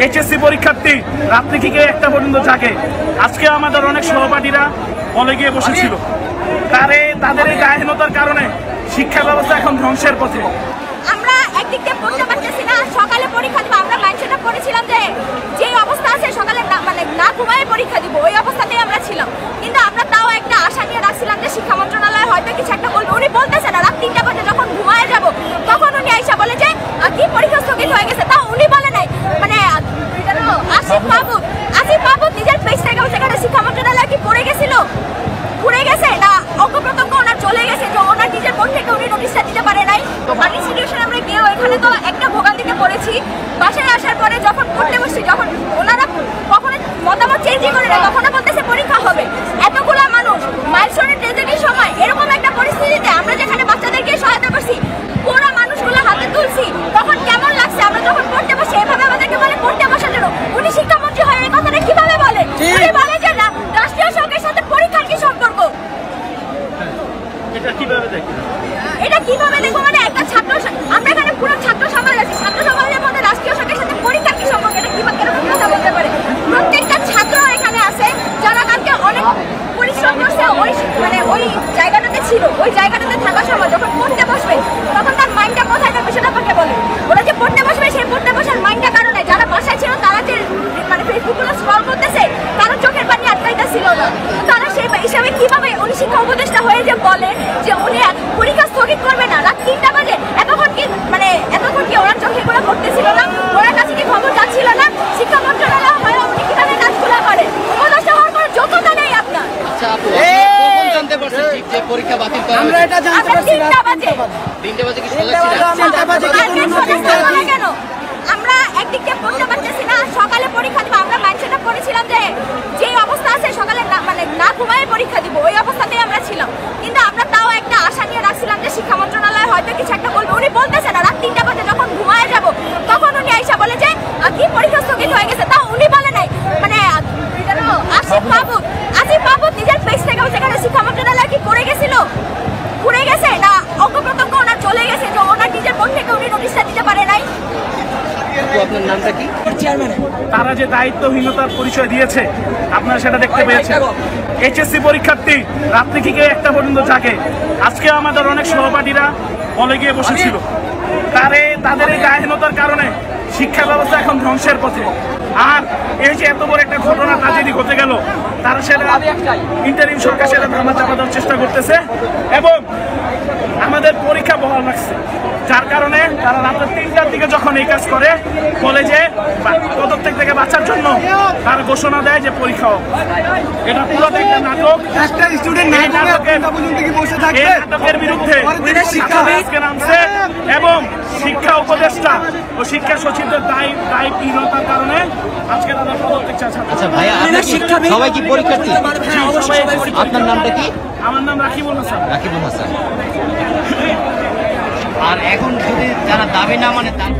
HSC পরীক্ষার্থী রাত্রি থেকে 1টা পর্যন্ত জাগে। আজকে আমাদের অনেক সহপাঠীরা হলে গিয়ে বসেছিল। তাদের এই দায়হীনতার কারণে শিক্ষা ব্যবস্থা এখন ধ্বংসের পথে। আমরা একদিক দিয়ে পড়তে পারতেছি না, সকালে পরীক্ষা দিব। আমরা মাইন্ডসেটে পড়েছিলাম যে অবস্থা আছে সকালে না ঘুমায় পরীক্ষা দিব, ওই অবস্থাতেই আমরা ছিলাম। কিন্তু আমরা তাও একটা আশা নিয়ে রাখছিলাম যে শিক্ষা মন্ত্রণালয় হয়তো কিছু একটা বলবে। উনি বলতেছে না, রাত 3টা বাজে যখন ঘুমায় যাব তখন উনি আইসা বলে যে কি পরীক্ষা স্থগিত হয়ে গেছে। তাও উনি বলে নাই, আসিফ মাহমুদ নিজের পেজ থেকে সেখানে শিক্ষা মন্ত্রণালয় কি পড়ে গেছিল, ঘুরে গেছে না অজ্ঞপ্রত্যক্ষ ওনার চলে গেছে যে ওনার নিজের মন থেকে উনি নোটিশটা দিতে পারে নাই। তো বাকি সিচুয়েশন আমরা গিয়ে ওইখানে তো একটা ভোগান্তিতে পড়েছি। বাসায় আসার পরে যখন পড়তে বসছি, যখন ওনারা কখনো মতামত চেঞ্জই করে না, তখনও বলতেছে পরীক্ষা হবে। এতগুলা মানুষ মাইলস্টোনের ট্রেজেডির সময় এরকম একটা পরিস্থিতিতে আমরা যেখানে বাচ্চাদেরকে সহায়তা করছি, পুরো মানুষগুলো হাতে তুলছি, তখন কেমন লাগছে? আমরা যখন পড়তে বসি এভাবে আমাদেরকে বলে পড়তে বসার জন্য। উনি শিক্ষামন্ত্রী হয়ে এই কথাটা কিভাবে বলে? উনি বলে যে রাষ্ট্রীয় সরকারের সাথে পরীক্ষার কি সম্পর্ক? এটা কিভাবে দেখবেন? এটা কিভাবে দেখবো মানে একটা ছাত্র, আমরা এখানে পুরো ছাত্র সমাজ আছে, ছাত্র সমাজের মধ্যে রাষ্ট্রীয় সরকারের সাথে পরীক্ষার কি সম্পর্ক? এটা কিভাবে কথা বলতে পারে? প্রত্যেকটা ছাত্র এখানে আছে যারা কালকে অনেক পরিশ্রম করছে, ওই জায়গাটাতে ছিল, ওই জায়গাটাতে থাকার সময় যখন পড়তে বসবে তখন তার মাইন্ডটা কোথায় থাকবে সেটা আমাকে বলে। ওরা যে পড়তে বসবে সেই পড়তে বসার মাইন্ডটা কারণে যারা বাসায় ছিল তারা যে ফেসবুকগুলো স্ক্রল করতেছে তারা চোখের পানি আটকাইতেছিল না। তারা সেই হিসাবে কিভাবে উনি শিক্ষা উপদেষ্টা হয়ে যে বলে যে উনি পরীক্ষা স্থগিত করবে না রাত 3টা বাজে, এতক্ষণ কি ওরা চোখে গুলো করতেছিল না? ওনার কাছে কি খবর যাচ্ছিল না? শিক্ষা মন্ত্রণালয় হয় উনি কিভাবে কাজগুলো করে? উপদেষ্টা হওয়ার কোনো যোগ্যতা নেই আপনার। পরীক্ষা বাতিল করা আমরা এটা জানতে পারছি 3টা বাজে কি সোজা কেন? আমরা একদিক দিয়ে পড়তে পারতেছি না, সকালে পরীক্ষা দিব। আমরা মাইন্ডসেটে পড়েছিলাম যে অবস্থা আছে সকালে না ঘুমায় পরীক্ষা দিব, ওই অবস্থাতেই আমরা ছিলাম। কিন্তু আমরা তাও একটা আশা নিয়ে রাখছিলাম যে শিক্ষা মন্ত্রণালয় হয়তো কিছু একটা বলবে। উনি বলতেছে না, রাত 3টা বাজে যখন ঘুমায় যাব তখন উনি আইসা বলে যে কি পরীক্ষা স্থগিত হয়ে গেছে। তাও উনি বলে নাই, আসিফ মাহমুদ নিজের পেজ থেকে সেখানে শিক্ষা মন্ত্রণালয় কি পড়ে গেছিল, ঘুরে গেছে না অজ্ঞপ্রত্যক্ষ ওনার চলে গেছে যে ওনার নিজের মন থেকে উনি নোটিশটা দিতে পারে নাই। আপনার নামটা কি? তারা যে দায়িত্বহীনতার পরিচয় দিয়েছে আপনারা সেটা দেখতে পেয়েছেন। এইচএসসি পরীক্ষার্থী রাত্রি থেকে 1টা পর্যন্ত জাগে। আজকে আমাদের অনেক সহপাঠীরা হলে গিয়ে বসেছিল। তাদের এই দায়হীনতার কারণে শিক্ষা ব্যবস্থা এখন ধ্বংসের পথে। আর এই যে এত বড় একটা ঘটনা ট্র্যাজেডি ঘটে গেল, তারা সেটা ইন্টারিম সরকার সেটা ধামা চাপা দেওয়ার চেষ্টা করতেছে এবং আমাদের পরীক্ষা বহাল রাখছে। যার কারণে তারা রাত 3টার দিকে যখন এই কাজ করে কলেজে পদত্যাগ থেকে বাঁচার জন্য তারা ঘোষণা দেয় যে পরীক্ষা হোক। এটা পুরো একটা নাটক। নাটকের বিরুদ্ধে আজকে নামছে এবং শিক্ষা উপদেষ্টা ও শিক্ষা সচিবদের দায়িত্বহীনতার কারণে আজকে তারা পদত্যাগ চাচ্ছে। আচ্ছা ভাইয়া, সবাই কি পরীক্ষার্থী? আপনার নামটা কি? আমার নাম রাকিবুল হাসান। রাকিবুল হাসান। আর এখন যদি যারা দাবি না মানে তার